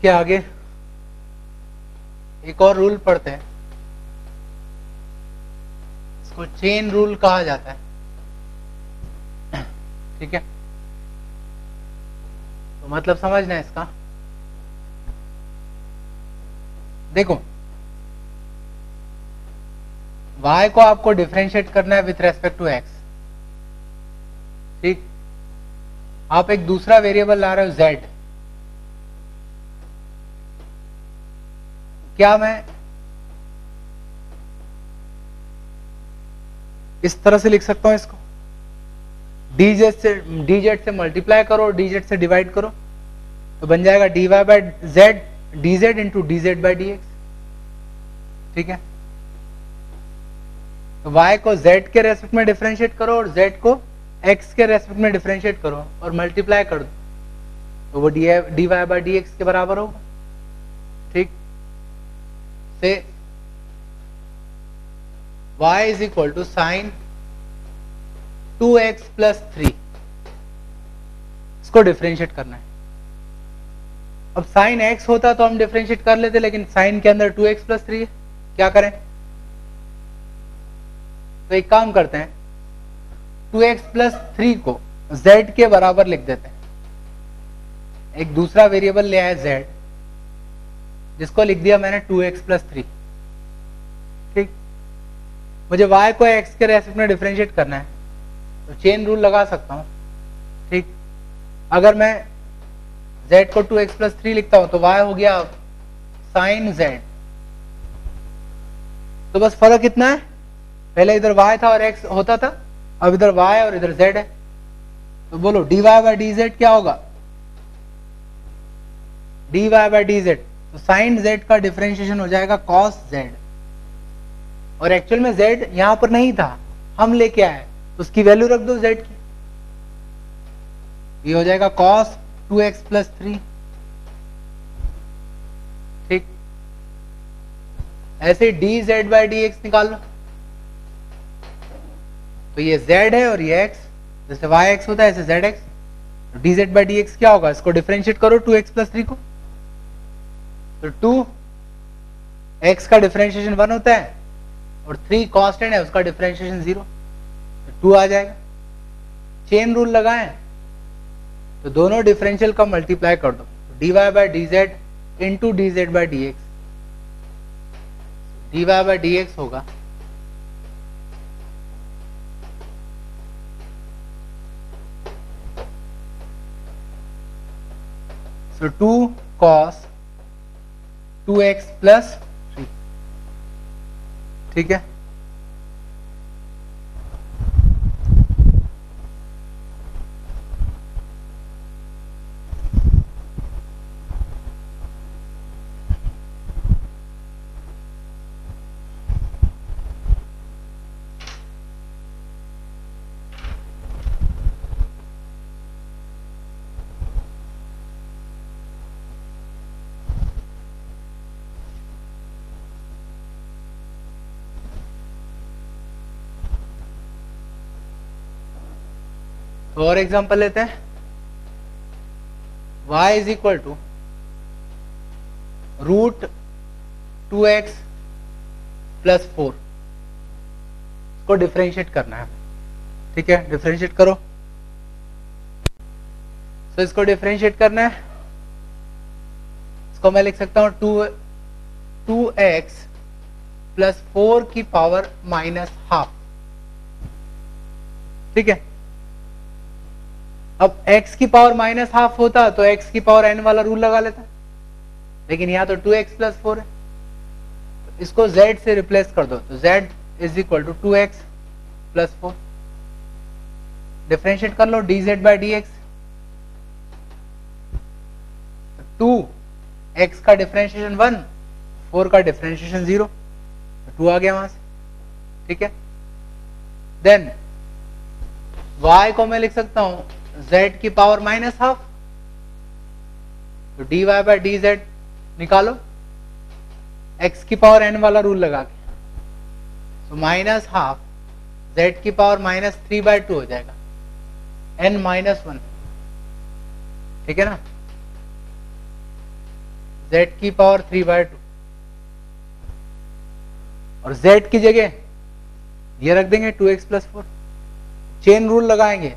इसके आगे एक और रूल पढ़ते हैं, इसको चेन रूल कहा जाता है। ठीक है, तो मतलब समझना है इसका। देखो y को आपको डिफरेंशिएट करना है विथ रेस्पेक्ट टू x। ठीक, आप एक दूसरा वेरिएबल ला रहे हो z। क्या मैं इस तरह से लिख सकता हूं इसको, dz से मल्टीप्लाई करो और dz से डिवाइड करो, तो बन जाएगा dy by z dz into dz by dx। ठीक है, तो y को z के रेस्पेक्ट में डिफरेंशिएट करो और z को x के रेस्पेक्ट में डिफरेंशिएट करो और मल्टीप्लाई कर दो, तो वो dy बाय dx के बराबर होगा। ठीक, से y is equal to sine 2x plus 3, इसको डिफरेंशिएट करना है। अब साइन x होता तो हम डिफरेंशिएट कर लेते, लेकिन साइन के अंदर 2x प्लस 3 है, क्या करें? तो एक काम करते हैं, 2x प्लस 3 को z के बराबर लिख देते हैं। एक दूसरा वेरिएबल ले आया z, जिसको लिख दिया मैंने 2x प्लस 3। ठीक, मुझे y को x के रेस्पेक्ट में डिफरेंशिएट करना है, तो चेन रूल लगा सकता हूं। ठीक, अगर मैं z को 2x प्लस 3 लिखता हूं तो y हो गया साइन z। तो बस फर्क इतना है, पहले इधर y था और x होता था, अब इधर y और इधर z है। तो बोलो dy बाय dz क्या होगा? dy बाय dz, तो साइन z का डिफरेंशिएशन हो जाएगा cos z। और एक्चुअल में z यहां पर नहीं था, हम लेके आए, तो उसकी वैल्यू रख दो z की, ये हो जाएगा cos 2x प्लस 3। ठीक, ऐसे dz बाय dx निकाल लो, तो ये z है और ये x, जैसे yx होता है ऐसे zx। dz बाय dx क्या होगा? इसको डिफरेंशिएट करो 2x प्लस 3 को, तो 2x का डिफरेंशिएशन 1 होता है और 3 कांस्टेंट है, उसका डिफरेंशिएशन 0, तो 2 आ जाएगा। चेन रूल लगाएं तो दोनों डिफरेंशियल का मल्टीप्लाई कर दो, dy by dz into dz by dx, dy by dx होगा so 2 cos 2x प्लस 3। ठीक है, तो और एग्जांपल लेते हैं। y is equal to root 2x plus 4, इसको डिफरेंशिएट करना है। ठीक है, डिफरेंशिएट करो। तो इसको डिफरेंशिएट करना है, इसको मैं लिख सकता हूं 2x प्लस 4 की पावर माइनस हाफ। ठीक है, अब x की पावर माइनस हाफ होता तो x की पावर n वाला रूल लगा लेता, लेकिन यहां तो 2x प्लस 4 है, तो इसको z से रिप्लेस कर दो, तो z is equal to 2x plus 4। Differentiate कर लो dz बाय dx, 2x का डिफरेंशिएशन 1, 4 का डिफरेंशिएशन 0, तो 2 आ गया वहां से। ठीक है, देन y को मैं लिख सकता हूं z की पावर माइनस हाफ, तो dy बाय dz निकालो x की पावर n वाला रूल लगा के, तो माइनस हाफ z की पावर माइनस 3/2 हो जाएगा, n माइनस 1। ठीक है ना, z की पावर 3/2 और z की जगह ये रख देंगे 2x + 4। चेन रूल लगाएंगे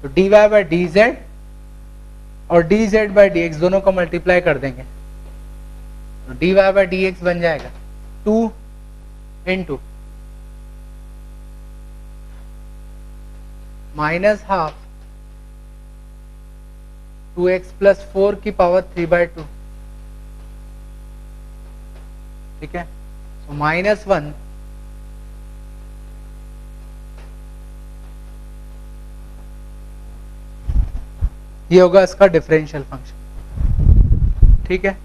तो dy बाय dz और dz बाय dx दोनों को मल्टीप्लाई कर देंगे तो dy बाय dx बन जाएगा 2 × -½ 2x + 4 की पावर 3/2। ठीक है, तो -1 ये होगा इसका डिफरेंशियल फंक्शन। ठीक है,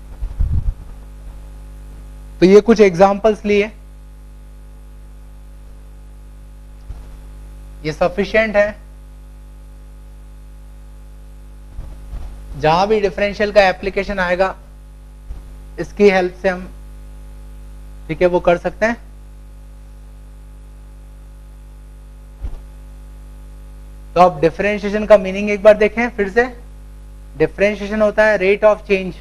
तो ये कुछ एग्जांपल्स लिए, ये सफिशिएंट है। जहां भी डिफरेंशियल का एप्लीकेशन आएगा इसकी हेल्प से हम, ठीक है, वो कर सकते हैं। तो अब डिफरेंशिएशन का मीनिंग एक बार देखें फिर से। डिफरेंशिएशन होता है रेट ऑफ चेंज,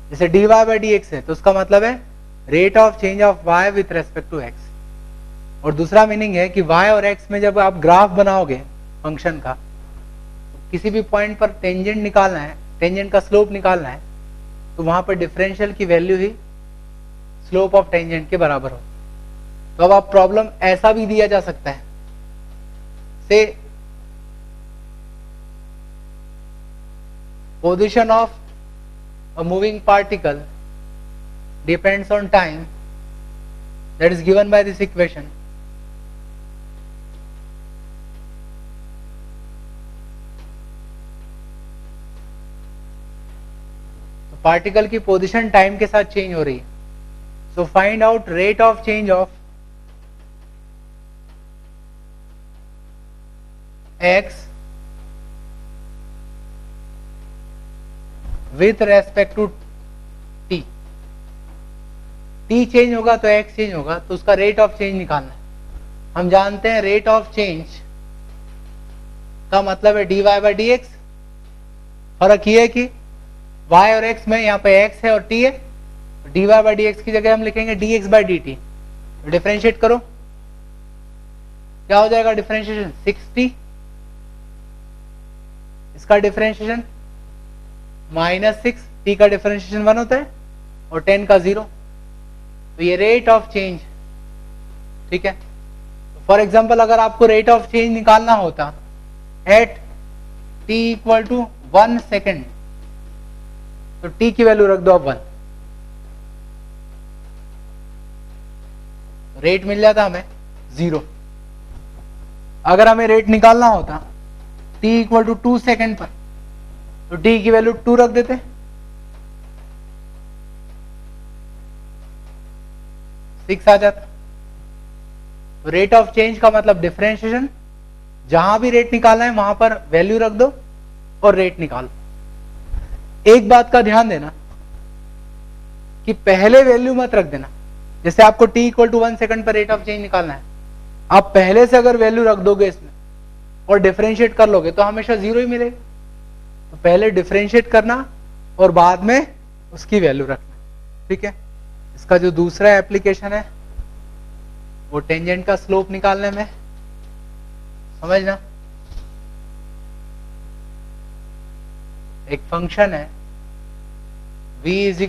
जैसे dy बाय dx है तो उसका मतलब है rate of change of y with respect to x। और दूसरा मीनिंग है कि y और x में जब आप ग्राफ बनाओगे फंक्शन का, तो किसी भी पॉइंट पर टेंजेंट निकालना है, टेंजेंट का स्लोप निकालना है, तो वहां पर डिफरेंशियल की value he slope of tangent के बराबर हो। तो अब आप प्रॉब्लम ऐसा भी दिया जा सकता है, से position of a moving particle depends on time, that is given by this equation. तो पार्टिकल की पोजीशन टाइम के साथ चेंज हो रही है। So find out rate of change of x with respect to t। t change होगा तो x change होगा, तो उसका रेट ऑफ चेंज निकालना है। हम जानते हैं रेट ऑफ चेंज का मतलब है dy बाय dx। फर्क ये है कि y और x में यहाँ पे x है और t है, तो dy बाय dx की जगह हम लिखेंगे dx बाय dt। तो डिफरेंशिएट करो, क्या हो जाएगा डिफरेंशिएशन 60, इसका डिफरेंशिएशन -6, t का डिफरेंशिएशन 1 होता है और 10 का 0, तो ये रेट ऑफ चेंज। ठीक है, फॉर एग्जांपल अगर आपको रेट ऑफ चेंज निकालना होता एट t = 1 सेकेंड, तो t की वैल्यू रख दो अब 1, रेट मिल जाता हमें 0। अगर हमें रेट निकालना होता t = 2 सेकेंड पर, तो t की वैल्यू 2 रख देते, 6 आ जाता। तो रेट ऑफ चेंज का मतलब डिफरेंशिएशन, जहां भी रेट निकालना है वहां पर वैल्यू रख दो और रेट निकालो। एक बात का ध्यान देना कि पहले वैल्यू मत रख देना। जैसे आपको t = 1 सेकंड पर रेट ऑफ चेंज निकालना है, आप पहले से अगर वैल्यू रख दोगे इसमें और डिफरेंशिएट कर लोगे तो हमेशा 0 ही मिलेगा। तो पहले डिफरेंशिएट करना और बाद में उसकी वैल्यू रखना। ठीक है, इसका जो दूसरा एप्लीकेशन है वो टेंजेंट का स्लोप निकालने में, समझना। एक फंक्शन है v =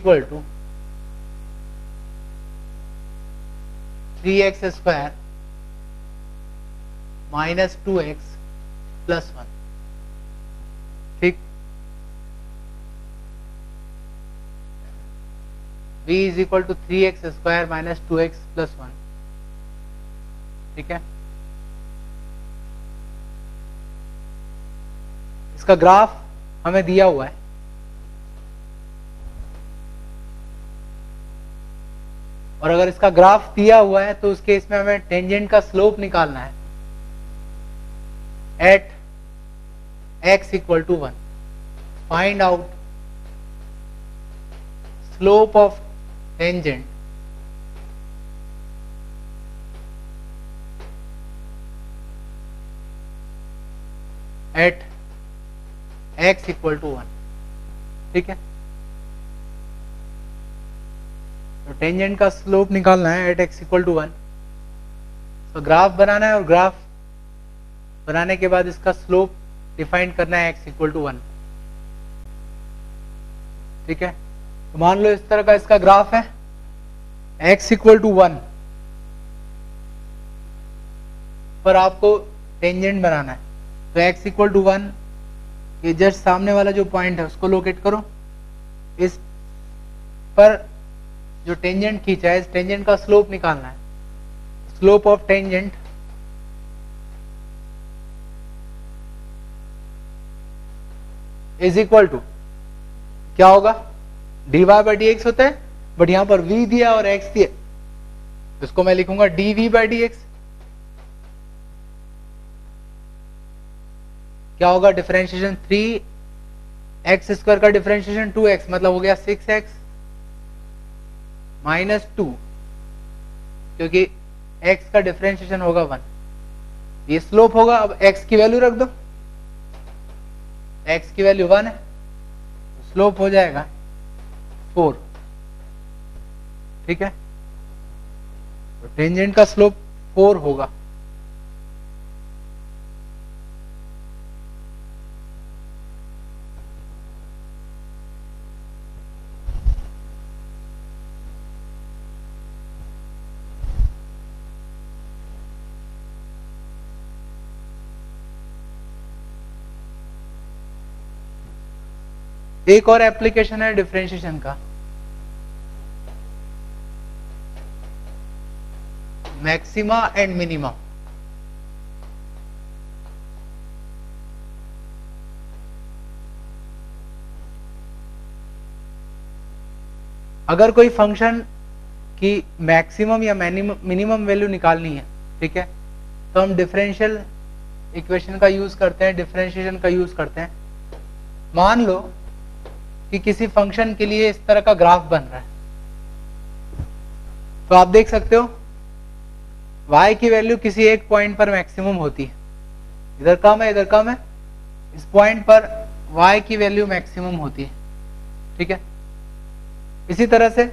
3x² - 2x + 1। ठीक, v = 3x² - 2x + 1। ठीक है, इसका ग्राफ हमें दिया हुआ है। और अगर इसका ग्राफ दिया हुआ है तो उस केस में हमें टेंजेंट का स्लोप निकालना है at x = 1। Find out slope of tangent at x = 1। ठीक है, तो टेंजेंट का स्लोप निकालना है एट x इक्वल टू 1। तो ग्राफ बनाना है और ग्राफ बनाने के बाद इसका स्लोप डिफाइन करना है x इक्वल टू 1। ठीक है, तो मान लो इस तरह का इसका ग्राफ है, x इक्वल टू 1 पर आपको टेंजेंट बनाना है। तो x इक्वल टू 1 ये जस्ट सामने वाला जो पॉइंट है उसको लोकेट करो। इस पर जो टेंजेंट खींचा है, इस टेंजेंट का स्लोप निकालना है। Slope of tangent is equal to क्या होगा, dy बाई डी एक्स होता है, बट यहां पर v दिया और x दिया, इसको मैं लिखूंगा dv बाई डी एक्स। क्या होगा, डिफरेंशिएशन 3x स्क्वायर का डिफरेंशिएशन 2x, मतलब हो गया 6x माइनस 2, क्योंकि x का डिफरेंशिएशन होगा 1। ये स्लोप होगा। अब x की वैल्यू रख दो, x की वैल्यू 1 है, तो स्लोप हो जाएगा 4। ठीक है, तो टेंजेंट का स्लोप 4 होगा। एक और एप्लीकेशन है डिफरेंशिएशन का, मैक्सिमा एंड मिनिमा। अगर कोई फंक्शन की मैक्सिमम या मिनिमम वैल्यू निकालनी है, ठीक है, तो हम डिफरेंशियल इक्वेशन का यूज करते हैं, डिफरेंशिएशन का यूज करते हैं। मान लो कि किसी फंक्शन के लिए इस तरह का ग्राफ बन रहा है, तो आप देख सकते हो y की वैल्यू किसी एक पॉइंट पर मैक्सिमम होती है, इधर कम है इधर कम है, इस पॉइंट पर y की वैल्यू मैक्सिमम होती है। ठीक है, इसी तरह से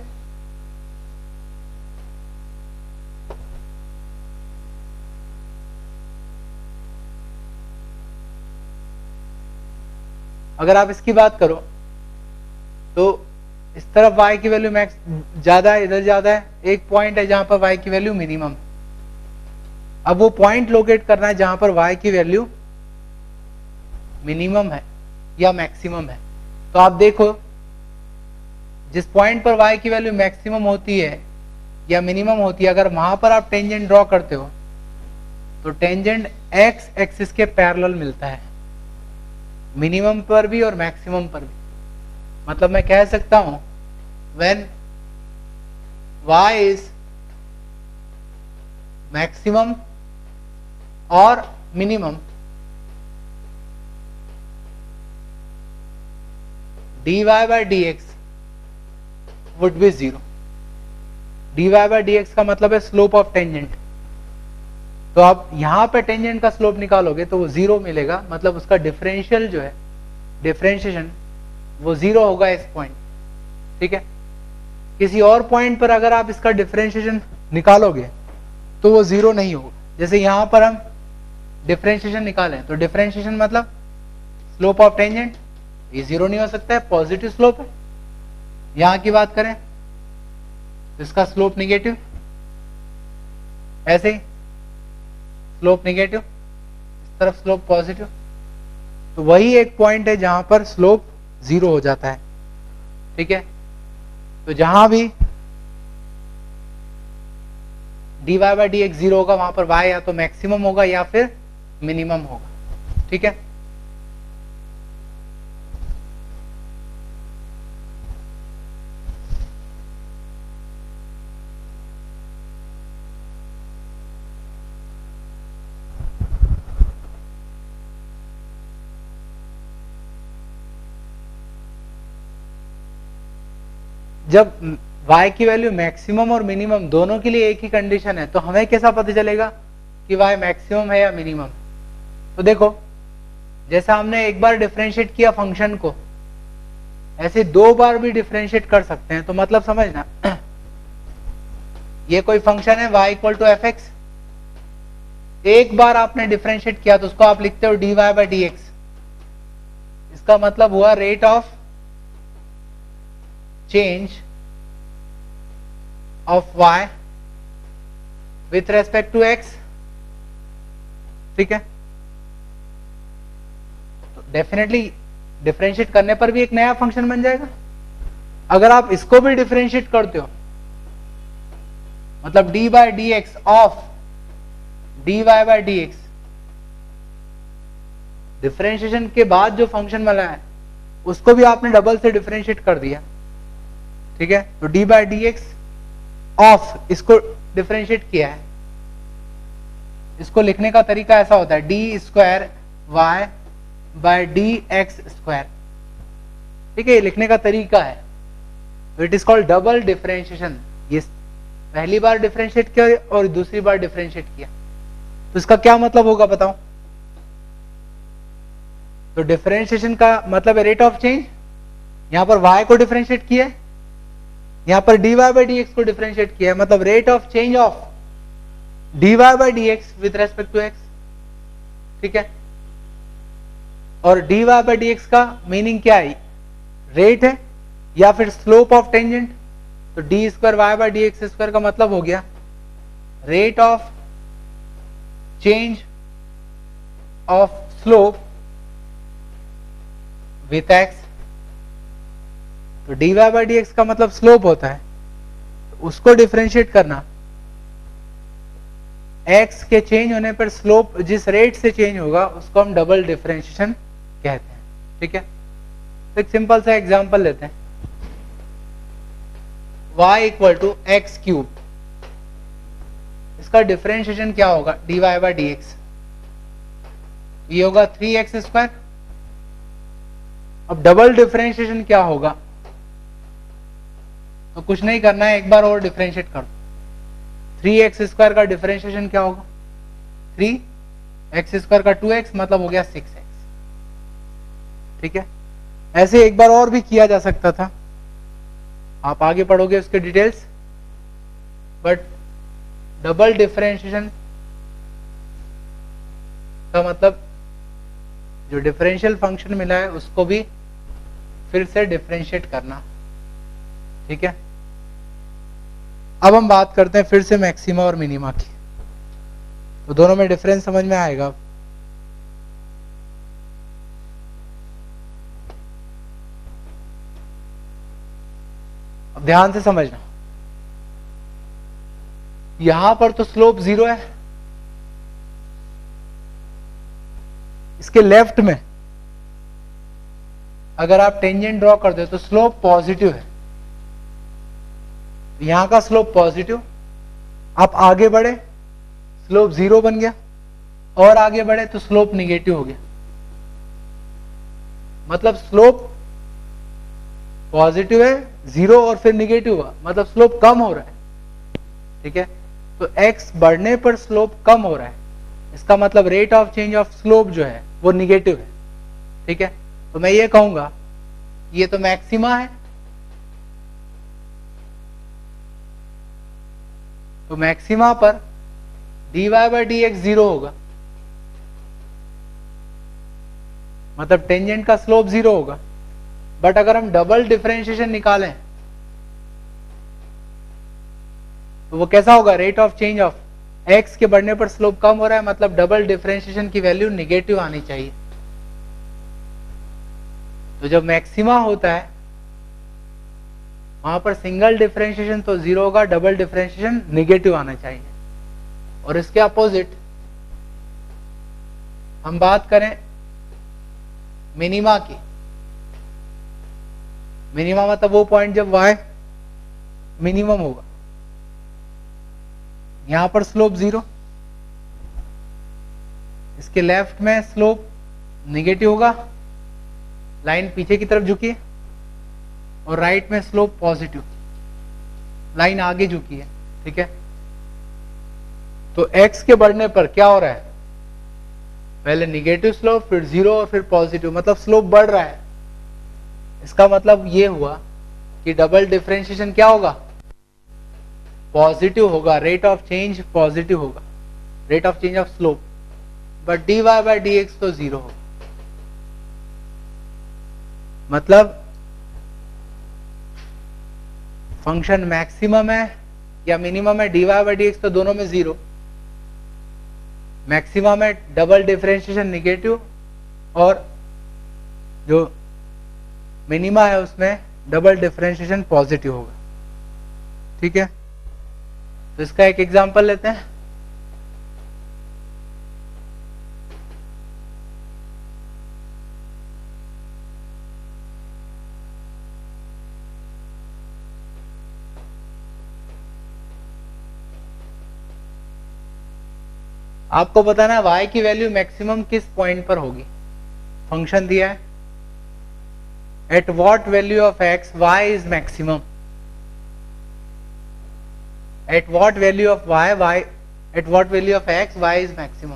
अगर आप इसकी बात करो तो इस तरफ y की वैल्यू मैक्स ज्यादा है, इधर ज्यादा है, एक पॉइंट है जहां पर y की वैल्यू मिनिमम। अब वो पॉइंट लोकेट करना है जहां पर y की वैल्यू मिनिमम है या मैक्सिमम है। तो आप देखो जिस पॉइंट पर y की वैल्यू मैक्सिमम होती है या मिनिमम होती है, अगर वहां पर आप टेंजेंट ड्रॉ करते हो तो टेंजेंट x एक्सिस के पैरेलल मिलता है, मिनिमम पर भी और मैक्सिमम पर भी। मतलब मैं कह सकता हूं when y is maximum or minimum, dy by dx would be 0। dy by dx का मतलब है स्लोप ऑफ टेंजेंट। तो आप यहां पे टेंजेंट का स्लोप निकालोगे तो वो 0 मिलेगा, मतलब उसका डिफरेंशियल जो है, डिफरेंशिएशन वो 0 होगा इस पॉइंट। ठीक है, किसी और पॉइंट पर अगर आप इसका डिफरेंशिएशन निकालोगे तो वो 0 नहीं होगा। जैसे यहां पर हम डिफरेंशिएशन निकालें तो डिफरेंशिएशन मतलब स्लोप ऑफ टेंजेंट, ये 0 नहीं हो सकता है, पॉजिटिव स्लोप है। यहां की बात करें तो इसका स्लोप निगेटिव, ऐसे ही स्लोप निगेटिव, इस तरफ स्लोप पॉजिटिव। तो वही एक पॉइंट है जहां पर स्लोप 0 हो जाता है। ठीक है, तो जहां भी dy बाई डी एक्स 0 होगा वहां पर y या तो मैक्सिमम होगा या फिर मिनिमम होगा। ठीक है, जब y की वैल्यू मैक्सिमम और मिनिमम दोनों के लिए एक ही कंडीशन है तो हमें कैसा पता चलेगा कि y मैक्सिमम है या मिनिमम। तो देखो जैसा हमने एक बार डिफरेंशिएट किया फंक्शन को, ऐसे 2 बार भी डिफरेंशिएट कर सकते हैं। तो मतलब समझना ये कोई फंक्शन है y equal to F X, एक बार आपने डिफरेंशिएट किया तो उसको आप लिखते हो dy बाई डी एक्स। इसका मतलब हुआ rate of change of y with respect to x। ठीक है, तो डेफिनेटली डिफरेंशिएट करने पर भी एक नया फंक्शन बन जाएगा। अगर आप इसको भी डिफरेंशिएट करते हो, मतलब D by D X of D Y by D X, differentiation के बाद जो फंक्शन बना है उसको भी आपने डबल से डिफरेंशिएट कर दिया। ठीक है, तो D by D X of इसको डिफरेंशिएट किया है। इसको लिखने का तरीका ऐसा होता है, D square Y by D X square. ठीक है, ये लिखने का तरीका है, it is called double differentiation. ये पहली बार डिफरेंशिएट किया और दूसरी बार डिफरेंशिएट किया, तो इसका क्या मतलब होगा बताओ। तो डिफरेंशिएशन का मतलब है रेट ऑफ चेंज। यहां पर y को डिफरेंशिएट किया है, यहां पर dy बाई डी एक्स को डिफरेंशिएट किया है, मतलब rate of change of dy by D X with respect to x। ठीक है, और dy बाई डी एक्स का मीनिंग क्या है, रेट है या फिर स्लोप ऑफ टेंजेंट। तो D square Y by D X square का मतलब हो गया rate of change of slope with X. तो D Y by D X का मतलब स्लोप होता है, तो उसको डिफरेंशिएट करना, एक्स के चेंज होने पर स्लोप जिस रेट से चेंज होगा उसको हम डबल डिफरेंशिएशन कहते हैं। ठीक है, तो एक सिंपल सा एग्जांपल लेते हैं, y equal to X cube. इसका डिफरेंशिएशन क्या होगा, D Y by D X, ये होगा 3x स्क्वायर। अब डबल डिफरेंशिएशन क्या होगा, तो कुछ नहीं करना है, एक बार और डिफरेंशिएट कर दो। 3x स्क्वायर का डिफरेंशिएशन क्या होगा, 3x स्क्वायर का 2x मतलब हो गया 6x। ठीक है, ऐसे एक बार और भी किया जा सकता था, आप आगे पढ़ोगे उसके डिटेल्स, बट डबल डिफरेंशिएशन का मतलब जो डिफरेंशियल फंक्शन मिला है उसको भी फिर से डिफरेंशिएट करना। ठीक है, अब हम बात करते हैं फिर से मैक्सिमा और मिनिमा की, तो दोनों में डिफरेंस समझ में आएगा। अब ध्यान से समझना, यहां पर तो स्लोप 0 है, इसके लेफ्ट में अगर आप टेंजेंट ड्रॉ कर दे तो स्लोप पॉजिटिव है, यहां का स्लोप पॉजिटिव। आप आगे बढ़े स्लोप 0 बन गया, और आगे बढ़े तो स्लोप निगेटिव हो गया, मतलब स्लोप पॉजिटिव है 0 और फिर निगेटिव हुआ, मतलब स्लोप कम हो रहा है। ठीक है, तो x बढ़ने पर स्लोप कम हो रहा है, इसका मतलब rate of change of slope जो है वो निगेटिव है। ठीक है, तो मैं ये कहूंगा ये तो मैक्सिमा है, तो मैक्सिमा पर dy बाई डी एक्स 0 होगा, मतलब टेंजेंट का स्लोप 0 होगा। बट अगर हम डबल डिफरेंशिएशन निकालें तो वो कैसा होगा, rate of change of x के बढ़ने पर स्लोप कम हो रहा है, मतलब डबल डिफरेंशिएशन की वैल्यू निगेटिव आनी चाहिए। तो जब मैक्सिमा होता है वहां पर सिंगल डिफरेंशिएशन तो 0 होगा, डबल डिफरेंशिएशन निगेटिव आना चाहिए। और इसके अपोजिट हम बात करें मिनिमा की, मिनिमा मतलब वो पॉइंट जब y मिनिमम होगा, यहां पर स्लोप 0, इसके लेफ्ट में स्लोप निगेटिव होगा, लाइन पीछे की तरफ झुकी है, और राइट में स्लोप पॉजिटिव, लाइन आगे झुकी है। ठीक है, तो x के बढ़ने पर क्या हो रहा है, पहले निगेटिव स्लोप, फिर 0 और फिर पॉजिटिव, मतलब स्लोप बढ़ रहा है। इसका मतलब ये हुआ कि डबल डिफरेंशिएशन क्या होगा, पॉजिटिव होगा, रेट ऑफ चेंज पॉजिटिव होगा, rate of change of slope, but dy by dx तो जीरो होगा। मतलब फंक्शन मैक्सिमम है या मिनिमम है, dy बाय dx तो दोनों में जीरो, मैक्सिमम है डबल डिफरेंशिएशन निगेटिव, और जो मिनिमा है उसमें डबल डिफरेंशिएशन पॉजिटिव होगा। ठीक है, तो इसका एक एग्जांपल लेते हैं। आपको बताना है y की वैल्यू मैक्सिमम किस पॉइंट पर होगी। फंक्शन दिया है, at what value of x y is maximum, at what value of y at what value of x y is maximum.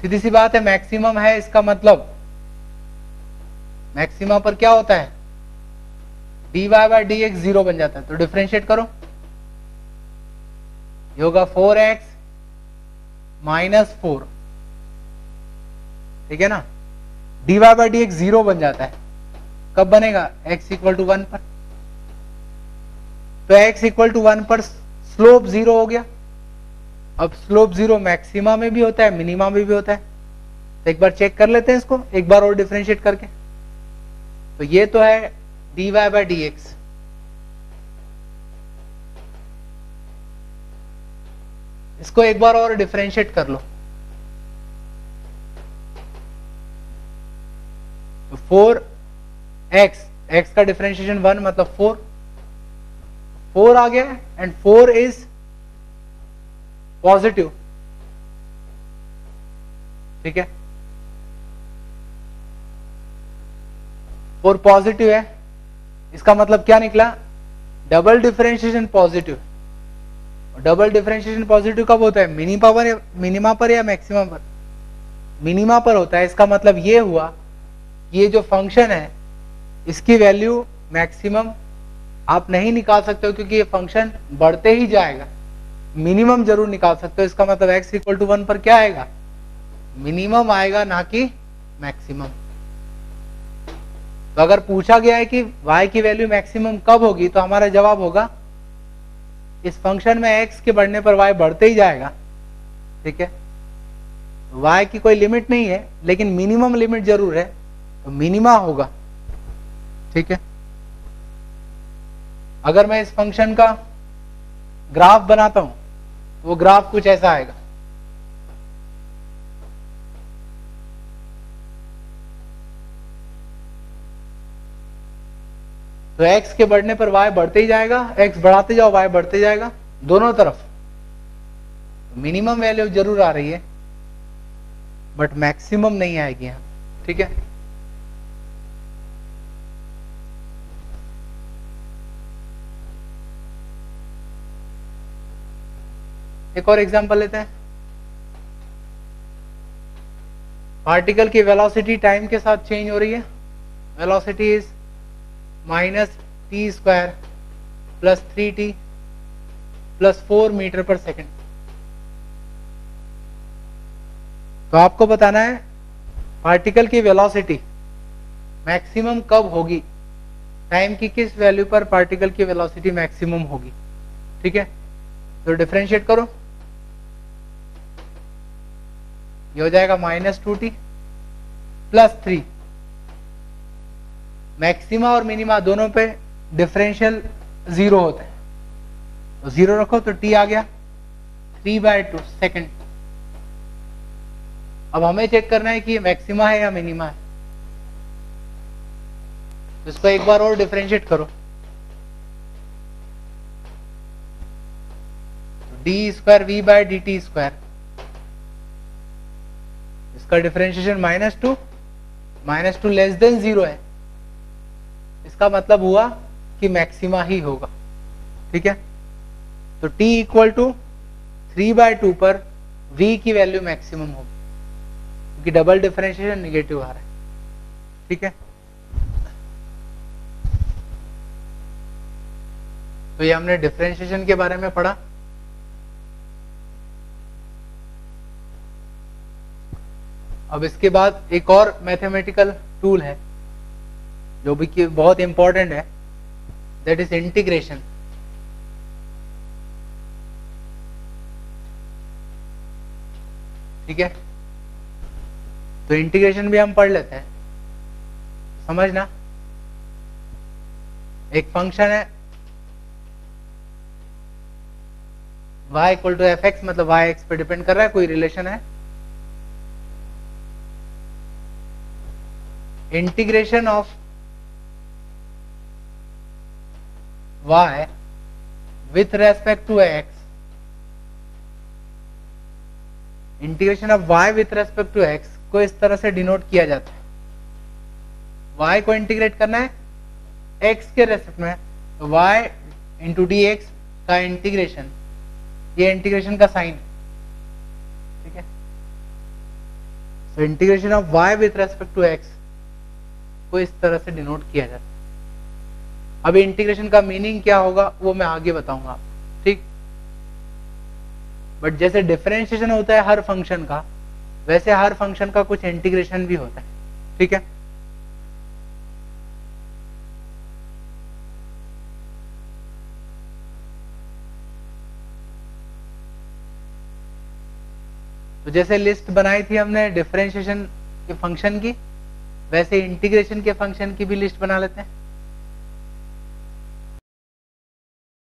सीधी सी बात है, मैक्सिमम है, इसका मतलब मैक्सिमम पर क्या होता है, dy बाय dx जीरो बन जाता है। तो डिफरेंशिएट करो, ये होगा 4x माइनस 4, ठीक है ना। dy बाय dx जीरो बन जाता है, कब बनेगा, x इक्वल टू 1 पर। तो x इक्वल टू 1 पर स्लोप जीरो हो गया। अब स्लोप जीरो मैक्सिमा में भी होता है, मिनिमा में भी होता है, तो एक बार चेक कर लेते हैं इसको एक बार और डिफरेंशिएट करके। तो ये तो है dy बाय dx, इसको एक बार और डिफरेंशिएट कर लो। तो 4x, x का डिफरेंशिएशन 1 मतलब 4 आ गया, एंड 4 इज पॉजिटिव, ठीक है। 4 पॉजिटिव है, इसका मतलब क्या निकला, double differentiation positive. Double differentiation positive कब होता है, मिनिमा पर या मैक्सिमम पर, मिनिमा पर होता है। इसका मतलब ये हुआ, ये जो फंक्शन है इसकी वैल्यू मैक्सिमम आप नहीं निकाल सकते हो, क्योंकि ये फंक्शन बढ़ते ही जाएगा, मिनिमम जरूर निकाल सकते हो। इसका मतलब x इक्वल टू 1 पर क्या आएगा, मिनिमम आएगा, ना कि मैक्सिमम। तो अगर पूछा गया है कि y की वैल्यू मैक्सिमम कब होगी, तो हमारा जवाब होगा इस फंक्शन में x के बढ़ने पर y बढ़ते ही जाएगा, ठीक है। y की कोई लिमिट नहीं है, लेकिन मिनिमम लिमिट जरूर है, तो मिनिमा होगा, ठीक है। अगर मैं इस फंक्शन का ग्राफ बनाता हूं, तो वो ग्राफ कुछ ऐसा आएगा। तो x के बढ़ने पर y बढ़ते ही जाएगा, x बढ़ाते जाओ y बढ़ते जाएगा, दोनों तरफ मिनिमम वैल्यू जरूर आ रही है, बट मैक्सिमम नहीं आएगी यहां, ठीक है। एक और एग्जांपल लेते हैं। पार्टिकल की वेलोसिटी टाइम के साथ चेंज हो रही है, velocity is minus T square plus 3t plus 4 metre पर सेकेंड। तो आपको बताना है पार्टिकल की वेलोसिटी मैक्सिमम कब होगी, टाइम की किस वैल्यू पर पार्टिकल की वेलोसिटी मैक्सिमम होगी, ठीक है। तो डिफरेंशिएट करो, ये हो जाएगा माइनस 2t प्लस 3। मैक्सिमा और मिनिमा दोनों पे डिफरेंशियल जीरो होता है, तो जीरो रखो तो t आ गया 3/2 सेकेंड। अब हमें चेक करना है कि ये मैक्सिमा है या मिनिमा है, तो इसको एक बार और डिफरेंशिएट करो। D square V by D T square, इसका डिफरेंशिएशन -2 लेस देन 0 है, इसका मतलब हुआ कि मैक्सिमा ही होगा, ठीक है। तो t इक्वल टू 3/2 पर v की वैल्यू मैक्सिमम होगी, क्योंकि डबल डिफरेंशिएशन निगेटिव आ रहा है, ठीक है। तो ये हमने डिफरेंशिएशन के बारे में पढ़ा। अब इसके बाद एक और मैथमेटिकल टूल है जो भी कि बहुत इंपॉर्टेंट है, दैट इज इंटीग्रेशन। ठीक है, तो इंटीग्रेशन भी हम पढ़ लेते हैं। समझना, एक फंक्शन है y equal to F X, मतलब y x पे डिपेंड कर रहा है, कोई रिलेशन है। Integration of y with respect to x, integration of y with respect to x को इस तरह से डिनोट किया जाता है। y को इंटीग्रेट करना है x के रेस्पेक्ट में, तो y इंटू डी एक्स का इंटीग्रेशन, ये इंटीग्रेशन का साइन। ठीक है, so integration of y with respect to x को इस तरह से डिनोट किया जाता है। अब इंटीग्रेशन का मीनिंग क्या होगा वो मैं आगे बताऊंगा, ठीक। बट जैसे डिफरेंशिएशन होता है हर फंक्शन का, वैसे हर फंक्शन का कुछ इंटीग्रेशन भी होता है। ठीक है, तो जैसे लिस्ट बनाई थी हमने डिफरेंशिएशन के फंक्शन की, वैसे इंटीग्रेशन के फंक्शन की भी लिस्ट बना लेते हैं।